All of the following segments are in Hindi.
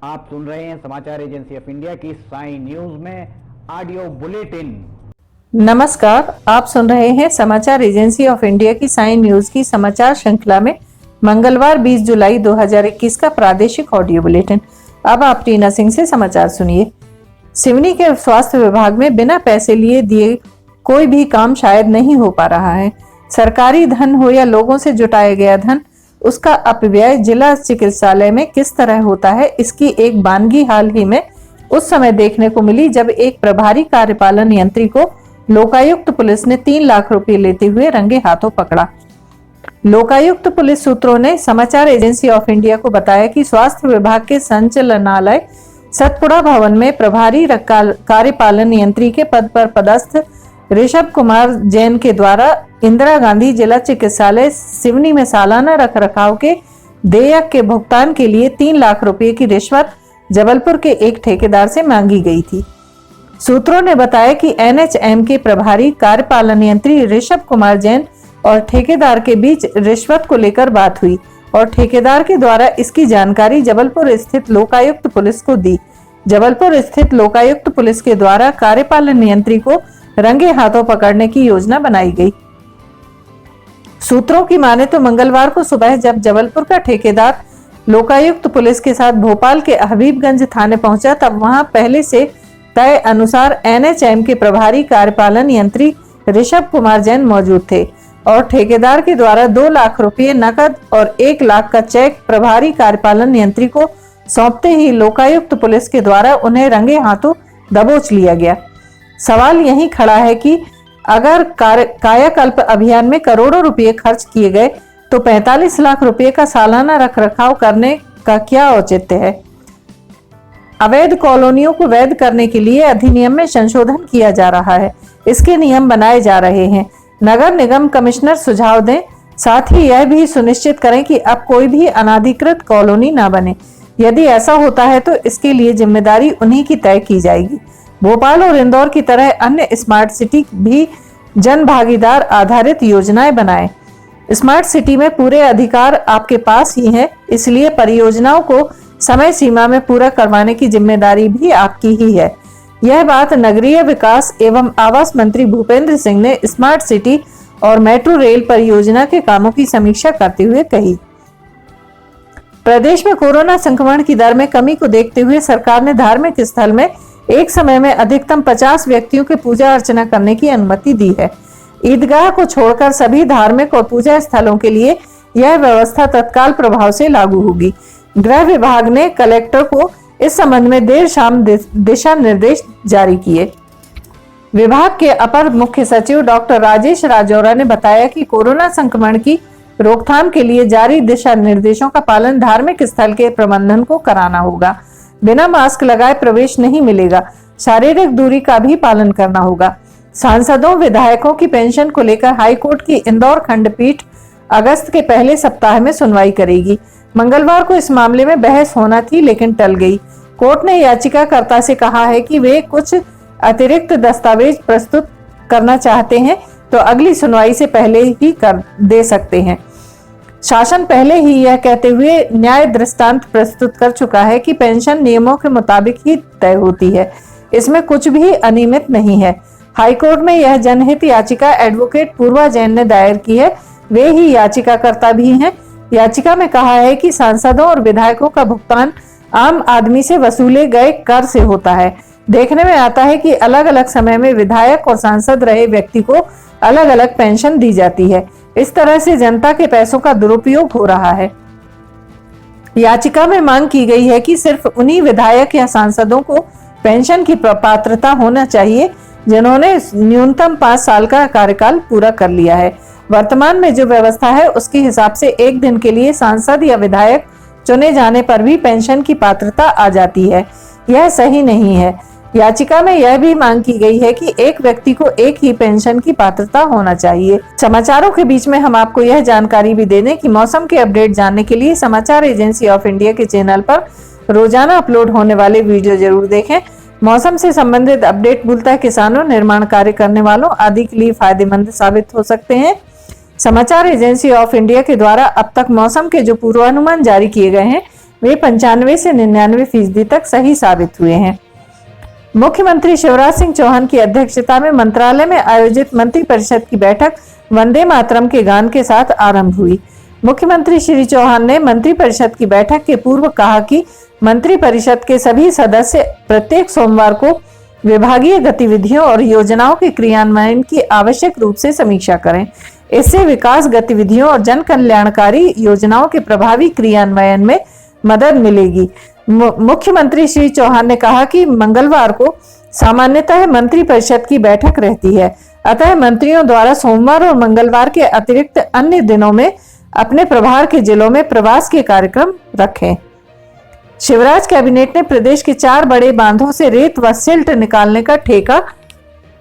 आप सुन रहे हैं समाचार एजेंसी ऑफ इंडिया की साई न्यूज में ऑडियो बुलेटिन। नमस्कार, आप सुन रहे हैं समाचार एजेंसी ऑफ इंडिया की साई न्यूज की समाचार श्रृंखला में मंगलवार 20 जुलाई 2021 का प्रादेशिक ऑडियो बुलेटिन। अब आप टीना सिंह से समाचार सुनिए। सिवनी के स्वास्थ्य विभाग में बिना पैसे लिए दिए कोई भी काम शायद नहीं हो पा रहा है। सरकारी धन हो या लोगों से जुटाया गया धन, उसका अपव्यय जिला चिकित्सालय में किस तरह होता है, इसकी एक वानगी हाल ही में उस समय देखने को मिली जब एक प्रभारी कार्यपालन यंत्री को लोकायुक्त पुलिस ने 3 लाख रुपए लेते हुए रंगे हाथों पकड़ा। लोकायुक्त पुलिस सूत्रों ने समाचार एजेंसी ऑफ इंडिया को बताया कि स्वास्थ्य विभाग के संचालनालय सतपुड़ा भवन में प्रभारी कार्यपालन यंत्री के पद पर पदस्थ ऋषभ कुमार जैन के द्वारा इंदिरा गांधी जिला चिकित्सालय सिवनी में सालाना रखरखाव के देयक के भुगतान के लिए 3 लाख रुपए की रिश्वत जबलपुर के एक ठेकेदार से मांगी गई थी। सूत्रों ने बताया कि एनएचएम के प्रभारी कार्यपालन यंत्री ऋषभ कुमार जैन और ठेकेदार के बीच रिश्वत को लेकर बात हुई और ठेकेदार के द्वारा इसकी जानकारी जबलपुर स्थित लोकायुक्त पुलिस को दी। जबलपुर स्थित लोकायुक्त पुलिस के द्वारा कार्यपालन यंत्री को रंगे हाथों पकड़ने की योजना बनाई गई। सूत्रों की माने तो मंगलवार को सुबह जब जबलपुर का ठेकेदार लोकायुक्त पुलिस के साथ भोपाल के हबीबगंज थाने पहुंचा, तब वहां पहले से तय अनुसार एनएचएम के प्रभारी कार्यपालन यंत्री ऋषभ कुमार जैन मौजूद थे और ठेकेदार के द्वारा 2 लाख रुपए नकद और 1 लाख का चेक प्रभारी कार्यपालन यंत्री को सौंपते ही लोकायुक्त पुलिस के द्वारा उन्हें रंगे हाथों दबोच लिया गया। सवाल यही खड़ा है कि अगर कायाकल्प अभियान में करोड़ों रुपए खर्च किए गए तो 45 लाख रुपए का सालाना रखरखाव करने का क्या औचित्य है। अवैध कॉलोनियों को वैध करने के लिए अधिनियम में संशोधन किया जा रहा है, इसके नियम बनाए जा रहे हैं। नगर निगम कमिश्नर सुझाव दें, साथ ही यह भी सुनिश्चित करें कि अब कोई भी अनाधिकृत कॉलोनी ना बने। यदि ऐसा होता है तो इसके लिए जिम्मेदारी उन्हीं की तय की जाएगी। भोपाल और इंदौर की तरह अन्य स्मार्ट सिटी भी जन भागीदार आधारित योजनाएं बनाएं। स्मार्ट सिटी में पूरे अधिकार आपके पास ही हैं, इसलिए परियोजनाओं को समय सीमा में पूरा करवाने की जिम्मेदारी भी आपकी ही है। यह बात नगरीय विकास एवं आवास मंत्री भूपेंद्र सिंह ने स्मार्ट सिटी और मेट्रो रेल परियोजना के कामों की समीक्षा करते हुए कही। प्रदेश में कोरोना संक्रमण की दर में कमी को देखते हुए सरकार ने धार्मिक स्थल में एक समय में अधिकतम 50 व्यक्तियों के पूजा अर्चना करने की अनुमति दी है। ईदगाह को छोड़कर सभी धार्मिक और पूजा स्थलों के लिए यह व्यवस्था तत्काल प्रभाव से लागू होगी। गृह विभाग ने कलेक्टर को इस संबंध में देर शाम दिशा निर्देश जारी किए। विभाग के अपर मुख्य सचिव डॉक्टर राजेश राजौरा ने बताया कि कोरोना संक्रमण की रोकथाम के लिए जारी दिशा निर्देशों का पालन धार्मिक स्थल के प्रबंधन को कराना होगा। बिना मास्क लगाए प्रवेश नहीं मिलेगा। शारीरिक दूरी का भी पालन करना होगा। सांसदों विधायकों की पेंशन को लेकर हाईकोर्ट की इंदौर खंडपीठ अगस्त के पहले सप्ताह में सुनवाई करेगी। मंगलवार को इस मामले में बहस होना थी, लेकिन टल गई। कोर्ट ने याचिकाकर्ता से कहा है कि वे कुछ अतिरिक्त दस्तावेज प्रस्तुत करना चाहते हैं तो अगली सुनवाई से पहले ही कर दे सकते हैं। शासन पहले ही यह कहते हुए न्याय दृष्टांत प्रस्तुत कर चुका है कि पेंशन नियमों के मुताबिक ही तय होती है, इसमें कुछ भी अनियमित नहीं है। हाईकोर्ट में यह जनहित याचिका एडवोकेट पूर्वा जैन ने दायर की है, वे ही याचिकाकर्ता भी हैं। याचिका में कहा है कि सांसदों और विधायकों का भुगतान आम आदमी से वसूले गए कर से होता है। देखने में आता है कि अलग अलग समय में विधायक और सांसद रहे व्यक्ति को अलग अलग पेंशन दी जाती है। इस तरह से जनता के पैसों का दुरुपयोग हो रहा है। याचिका में मांग की गई है कि सिर्फ उन्हीं विधायक या सांसदों को पेंशन की पात्रता होना चाहिए जिन्होंने न्यूनतम 5 साल का कार्यकाल पूरा कर लिया है। वर्तमान में जो व्यवस्था है उसके हिसाब से एक दिन के लिए सांसद या विधायक चुने जाने पर भी पेंशन की पात्रता आ जाती है। यह सही नहीं है। याचिका में यह भी मांग की गई है कि एक व्यक्ति को एक ही पेंशन की पात्रता होना चाहिए। समाचारों के बीच में हम आपको यह जानकारी भी दे दें कि मौसम के अपडेट जानने के लिए समाचार एजेंसी ऑफ इंडिया के चैनल पर रोजाना अपलोड होने वाले वीडियो जरूर देखें। मौसम से संबंधित अपडेट मूलतः किसानों, निर्माण कार्य करने वालों आदि के लिए फायदेमंद साबित हो सकते हैं। समाचार एजेंसी ऑफ इंडिया के द्वारा अब तक मौसम के जो पूर्वानुमान जारी किए गए हैं वे 95 से 99% तक सही साबित हुए हैं। मुख्यमंत्री शिवराज सिंह चौहान की अध्यक्षता में मंत्रालय में आयोजित मंत्रिपरिषद की बैठक वंदे मातरम के गान के साथ आरंभ हुई। मुख्यमंत्री श्री चौहान ने मंत्रिपरिषद की बैठक के पूर्व कहा कि मंत्रिपरिषद के सभी सदस्य प्रत्येक सोमवार को विभागीय गतिविधियों और योजनाओं के क्रियान्वयन की आवश्यक रूप से समीक्षा करें। इससे विकास गतिविधियों और जन कल्याणकारी योजनाओं के प्रभावी क्रियान्वयन में मदद मिलेगी। मुख्यमंत्री श्री चौहान ने कहा कि मंगलवार को सामान्यतः मंत्रिपरिषद की बैठक रहती है, अतः मंत्रियों द्वारा सोमवार और मंगलवार के अतिरिक्त अन्य दिनों में अपने प्रभार के जिलों में प्रवास के कार्यक्रम रखें। शिवराज कैबिनेट ने प्रदेश के 4 बड़े बांधों से रेत व सिल्ट निकालने का ठेका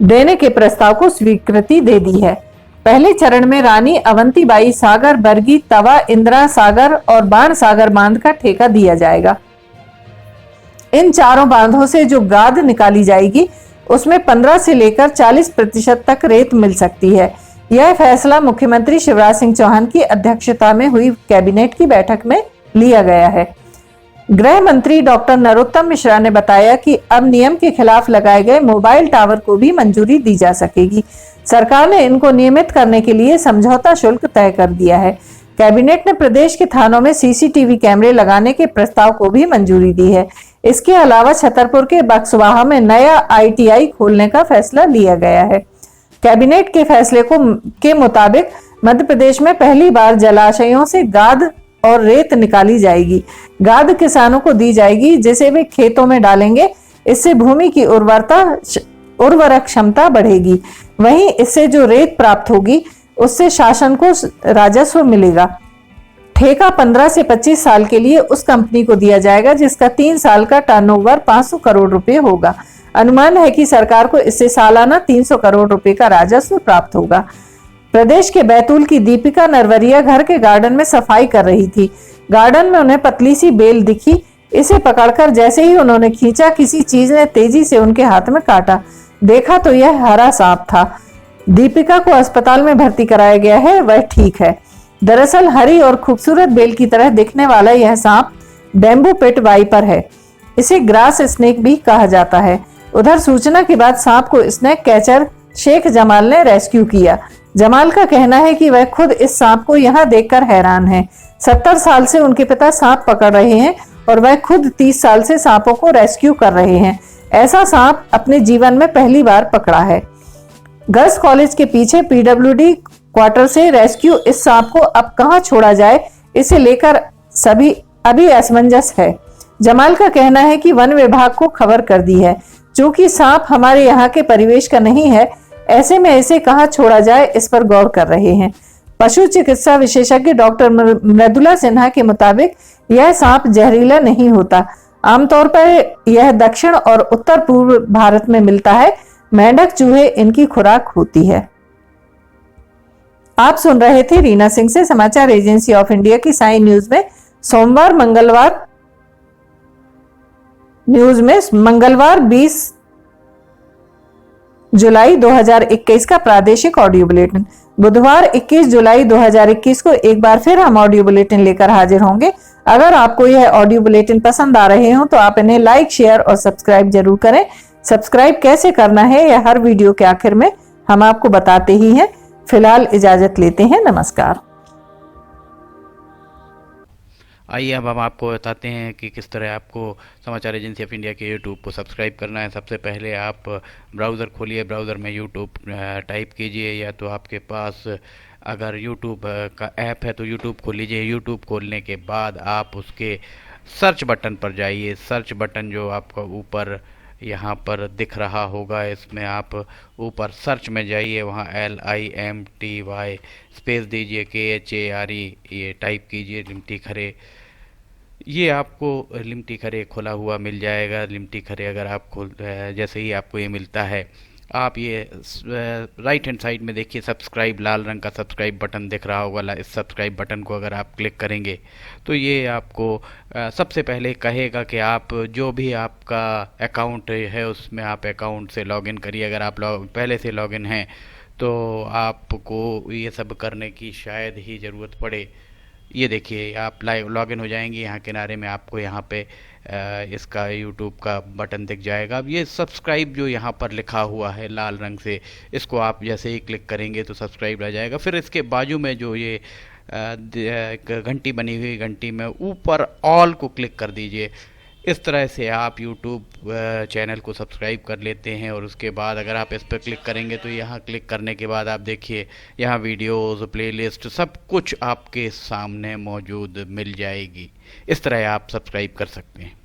देने के प्रस्ताव को स्वीकृति दे दी है। पहले चरण में रानी अवंतीबाई सागर, बरगी, तवा, इंदिरा सागर और बाण सागर बांध का ठेका दिया जाएगा। इन चारों बांधों से जो गाद निकाली जाएगी उसमें 15 से लेकर 40% तक रेत मिल सकती है। यह फैसला मुख्यमंत्री शिवराज सिंह चौहान की अध्यक्षता में हुई कैबिनेट की बैठक में लिया गया है। गृह मंत्री डॉक्टर नरोत्तम मिश्रा ने बताया कि अब नियम के खिलाफ लगाए गए मोबाइल टावर को भी मंजूरी दी जा सकेगी। सरकार ने इनको नियमित करने के लिए समझौता शुल्क तय कर दिया है। कैबिनेट ने प्रदेश के थानों में सीसीटीवी कैमरे लगाने के प्रस्ताव को भी मंजूरी दी है। इसके अलावा छतरपुर के बक्सवाहा में नया ITI खोलने का फैसला लिया गया है। कैबिनेट के फैसले के मुताबिक मध्य प्रदेश में पहली बार जलाशयों से गाद और रेत निकाली जाएगी। गाद किसानों को दी जाएगी जिसे वे खेतों में डालेंगे। इससे भूमि की उर्वरक क्षमता बढ़ेगी। वहीं इससे जो रेत प्राप्त होगी उससे शासन को राजस्व मिलेगा। ठेका 15 से 25 साल के लिए उस कंपनी को दिया जाएगा जिसका 3 साल का टर्नओवर 500 करोड़ रुपए होगा। अनुमान है कि सरकार को इससे सालाना 300 करोड़ रुपए का राजस्व प्राप्त होगा। प्रदेश के बैतूल की दीपिका नरवरिया घर के गार्डन में सफाई कर रही थी। गार्डन में उन्हें पतली सी बेल दिखी। इसे पकड़कर जैसे ही उन्होंने खींचा, किसी चीज ने तेजी से उनके हाथ में काटा। देखा तो यह हरा सांप था। दीपिका को अस्पताल में भर्ती कराया गया है, वह ठीक है। दरअसल हरी और खूबसूरत बेल की तरह दिखने वाला यह सांप बैम्बू पिट वाइपर है। इसे ग्रास स्नेक भी कहा जाता है। उधर सूचना के बाद सांप को स्नेक कैचर शेख जमाल ने रेस्क्यू किया। जमाल का कहना है कि वह खुद इस सांप को यहाँ देखकर हैरान है। 70 साल से उनके पिता सांप पकड़ रहे हैं और वह खुद 30 साल से सांपों को रेस्क्यू कर रहे हैं। ऐसा सांप अपने जीवन में पहली बार पकड़ा है। गर्ल्स कॉलेज के पीछे PWD क्वार्टर से रेस्क्यू इस सांप को अब कहां छोड़ा जाए, इसे लेकर सभी अभी असमंजस है। जमाल का कहना है कि वन विभाग को खबर कर दी है। चूंकि सांप हमारे यहाँ के परिवेश का नहीं है, ऐसे में इसे कहां छोड़ा जाए इस पर गौर कर रहे हैं। पशु चिकित्सा विशेषज्ञ डॉक्टर मृदुला सिन्हा के मुताबिक यह सांप जहरीला नहीं होता। आमतौर पर यह दक्षिण और उत्तर पूर्व भारत में मिलता है। मेंढक चूहे इनकी खुराक होती है। आप सुन रहे थे रीना सिंह से समाचार एजेंसी ऑफ इंडिया की साई न्यूज में मंगलवार 20 जुलाई 2021 का प्रादेशिक ऑडियो बुलेटिन। बुधवार 21 जुलाई 2021 को एक बार फिर हम ऑडियो बुलेटिन लेकर हाजिर होंगे। अगर आपको यह ऑडियो बुलेटिन पसंद आ रहे हो तो आप इन्हें लाइक, शेयर और सब्सक्राइब जरूर करें। सब्सक्राइब कैसे करना है यह हर वीडियो के आखिर में हम आपको बताते ही हैं। फिलहाल इजाजत लेते हैं। नमस्कार। आइए अब हम आपको बताते हैं कि किस तरह आपको समाचार एजेंसी ऑफ इंडिया के यूट्यूब को सब्सक्राइब करना है। सबसे पहले आप ब्राउज़र खोलिए, ब्राउज़र में यूट्यूब टाइप कीजिए, या तो आपके पास अगर यूट्यूब का ऐप है तो यूट्यूब खोल लीजिए। यूट्यूब खोलने के बाद आप उसके सर्च बटन पर जाइए। सर्च बटन जो आपको ऊपर यहाँ पर दिख रहा होगा, इसमें आप ऊपर सर्च में जाइए, वहाँ LIMTY स्पेस दीजिए, KHARE ये टाइप कीजिए, लिमटी खरे। ये आपको लिमटी खरे खुला हुआ मिल जाएगा। लिमटी खरे अगर आप जैसे ही आपको ये मिलता है, आप ये राइट हैंड साइड में देखिए सब्सक्राइब, लाल रंग का सब्सक्राइब बटन दिख रहा होगा। इस सब्सक्राइब बटन को अगर आप क्लिक करेंगे तो ये आपको सबसे पहले कहेगा कि आप जो भी आपका अकाउंट है उसमें आप अकाउंट से लॉगिन करिए। अगर आप पहले से लॉगिन हैं तो आपको ये सब करने की शायद ही ज़रूरत पड़े। ये देखिए आप लाइव लॉगिन हो जाएंगे, यहाँ किनारे में आपको यहाँ पे इसका यूट्यूब का बटन दिख जाएगा। अब ये सब्सक्राइब जो यहाँ पर लिखा हुआ है लाल रंग से, इसको आप जैसे ही क्लिक करेंगे तो सब्सक्राइब रह जाएगा। फिर इसके बाजू में जो ये एक घंटी बनी हुई, घंटी में ऊपर ऑल को क्लिक कर दीजिए। इस तरह से आप यूट्यूब चैनल को सब्सक्राइब कर लेते हैं। और उसके बाद अगर आप इस पर क्लिक करेंगे तो यहाँ क्लिक करने के बाद आप देखिए यहाँ वीडियोस, प्लेलिस्ट सब कुछ आपके सामने मौजूद मिल जाएगी। इस तरह आप सब्सक्राइब कर सकते हैं।